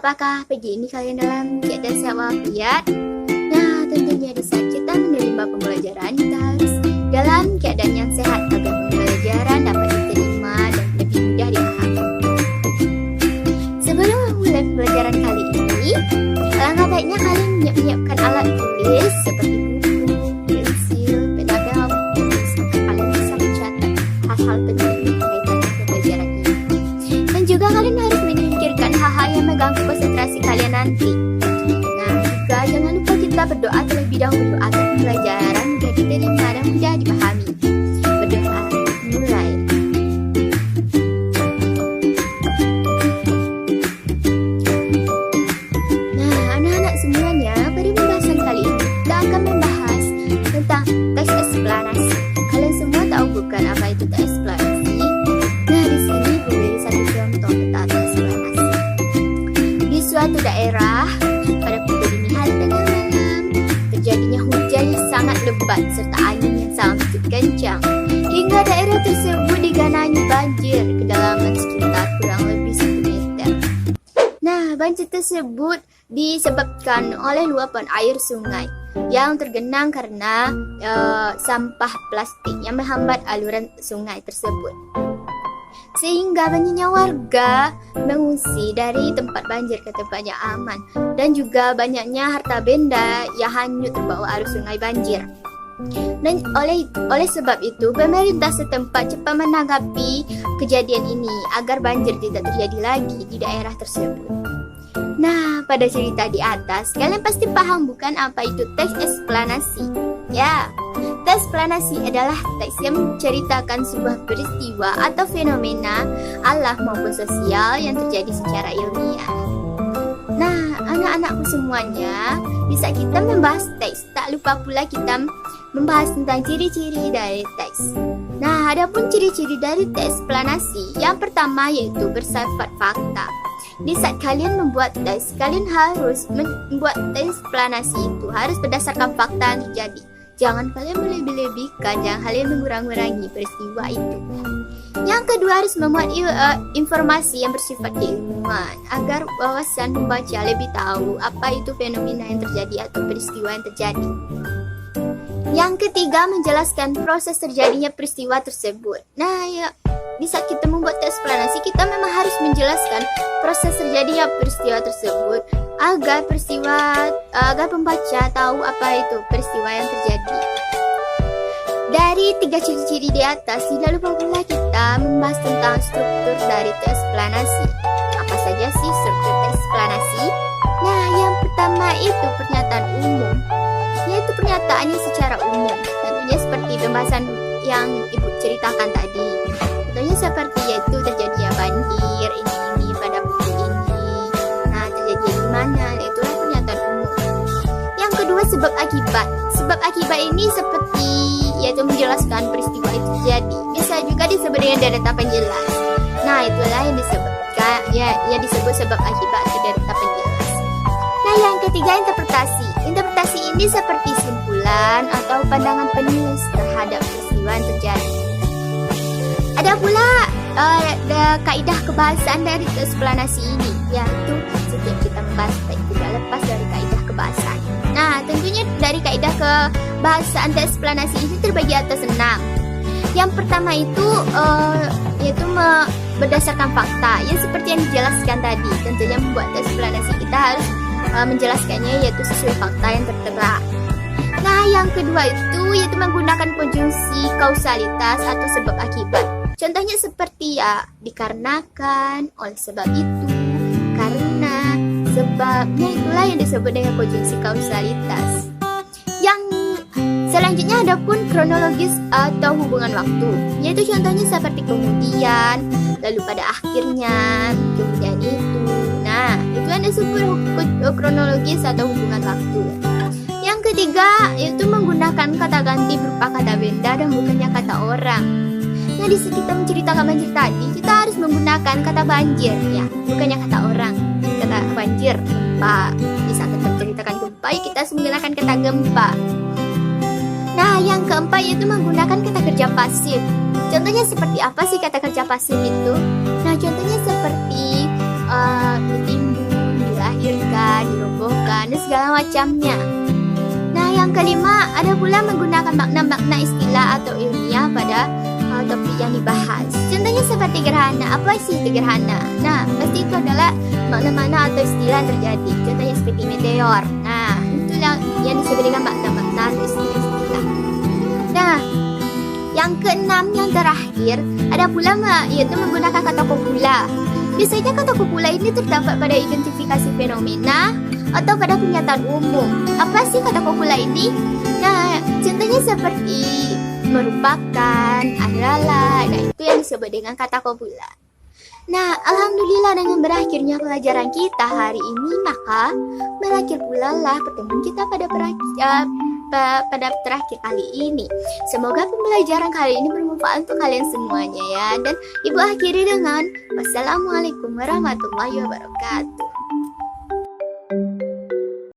apakah pagi ini kalian dalam keadaan sehat walafiat? Nah, tentunya di saat kita menerima pembelajaran, kita harus dalam keadaan yang sehat agar pembelajaran dapat diterima dan lebih mudah dipahami. Sebelum memulai pembelajaran kali ini, alangkah baiknya kalian menyiapkan alat tulis seperti buku, pensil, pena bel, sampai kalian bisa mencatat hal-hal penting berkaitan dengan pembelajaran ini. Dan juga kalian harus menyingkirkan hal-hal yang mengganggu konsentrasi kalian nanti. Nah, juga jangan lupa kita berdoa terlebih dahulu agar pembelajaran menjadi diterima dan mudah dipahami. Berdoa, mulai. Nah, anak-anak semuanya, pada pembahasan kali ini kita akan membahas tentang teks eksplanasi. Kalian semua tahu bukan apa itu teks eksplanasi? Nah, di sini beri satu contoh tentang teks eksplanasi. Di suatu daerah, pada pukul dini hari tengah malam, terjadinya hujan yang sangat lebat serta angin yang sangat kencang, hingga daerah tersebut digenangi banjir kedalaman sekitar kurang lebih 1 meter. Nah, banjir tersebut disebabkan oleh luapan air sungai yang tergenang karena sampah plastik yang menghambat aliran sungai tersebut. Sehingga banyaknya warga mengungsi dari tempat banjir ke tempat yang aman, dan juga banyaknya harta benda yang hanyut terbawa arus sungai banjir. Dan oleh sebab itu, pemerintah setempat cepat menanggapi kejadian ini agar banjir tidak terjadi lagi di daerah tersebut. Nah, pada cerita di atas, kalian pasti paham bukan apa itu teks eksplanasi? Ya, teks eksplanasi adalah teks yang menceritakan sebuah peristiwa atau fenomena alam maupun sosial yang terjadi secara ilmiah. Nah, anak-anakku semuanya, bisa kita membahas teks, tak lupa pula kita membahas tentang ciri-ciri dari teks. Nah, adapun ciri-ciri dari teks eksplanasi, yang pertama yaitu bersifat fakta. Di saat kalian membuat teks, kalian harus membuat teks eksplanasi itu harus berdasarkan fakta yang terjadi. Jangan kalian melebih-lebihkan, jangan kalian mengurang-urangi peristiwa itu. Yang kedua, harus memuat informasi yang bersifat keilmuan agar wawasan pembaca lebih tahu apa itu fenomena yang terjadi atau peristiwa yang terjadi. Yang ketiga, menjelaskan proses terjadinya peristiwa tersebut. Nah, ya, di saat kita membuat teks eksplanasi, kita memang harus menjelaskan proses terjadinya peristiwa tersebut agar pembaca tahu apa itu peristiwa yang terjadi. Dari 3 ciri-ciri di atas, tidak lupa pula kita membahas tentang struktur dari teks eksplanasi. Apa saja sih struktur teks eksplanasi? Nah, yang pertama itu pernyataan umum, yaitu pernyataannya secara umum. Tentunya seperti pembahasan yang Ibu ceritakan tadi. Contohnya seperti yaitu terjadinya banjir ini pada pukul ini. Nah, terjadi di mana? Itulah pernyataan umum. Yang kedua, sebab akibat. Sebab akibat ini seperti yaitu menjelaskan peristiwa itu terjadi. Bisa juga disebut dengan deretan penjelas. Nah, itulah yang disebutkan yang disebut sebab akibat atau deretan penjelas. Nah, yang ketiga, interpretasi. Interpretasi ini seperti simpulan atau pandangan penulis terhadap peristiwa yang terjadi. Ada pula kaidah kebahasaan dari teks eksplanasi ini, yaitu setiap kita membahas teks tidak lepas dari kaidah kebahasaan. Nah, tentunya dari kaidah kebahasaan teks eksplanasi ini terbagi atas 6. Yang pertama itu yaitu berdasarkan fakta, yang seperti yang dijelaskan tadi. Tentunya membuat teks eksplanasi kita harus menjelaskannya yaitu sesuai fakta yang tertera. Nah, yang kedua itu yaitu menggunakan konjungsi kausalitas atau sebab akibat. Contohnya seperti ya, dikarenakan, oleh sebab itu, karena, sebabnya, itulah yang disebut dengan konjungsi kausalitas. Yang selanjutnya ada pun kronologis atau hubungan waktu, yaitu contohnya seperti kemudian, lalu pada akhirnya, kemudian itu. Nah, itu yang disebut kronologis atau hubungan waktu. Yang ketiga, yaitu menggunakan kata ganti berupa kata benda dan bukannya kata orang. Nah, di saat kita menceritakan banjir tadi, kita harus menggunakan kata banjir, ya, bukannya kata orang. Kata banjir, gempa. Di saat kita menceritakan gempa, ya, kita harus menggunakan kata gempa. Nah, yang keempat yaitu menggunakan kata kerja pasif. Contohnya seperti apa sih kata kerja pasif itu? Nah, contohnya seperti ditimbun, dihancurkan, dirobohkan, dan segala macamnya. Nah, yang kelima, ada pula menggunakan makna-makna istilah atau ilmiah pada topik yang dibahas. Contohnya seperti gerhana. Apa sih itu gerhana? Nah, pasti itu adalah makna-makna atau istilah yang terjadi. Contohnya seperti meteor. Nah, itulah yang disebut dengan makna-makna atau istilah-istilah. Nah, yang keenam, yang terakhir, ada pula yaitu menggunakan kata kopula. Biasanya kata kopula ini terdapat pada identifikasi fenomena atau pada pernyataan umum. Apa sih kata kopula ini? Nah, contohnya seperti merupakan, adalah, nah itu yang disebut dengan kata kopula. Nah, alhamdulillah dengan berakhirnya pelajaran kita hari ini, maka berakhir pula lah pertemuan kita pada terakhir kali ini. Semoga pembelajaran kali ini bermanfaat untuk kalian semuanya ya. Dan Ibu akhiri dengan wassalamualaikum warahmatullahi wabarakatuh.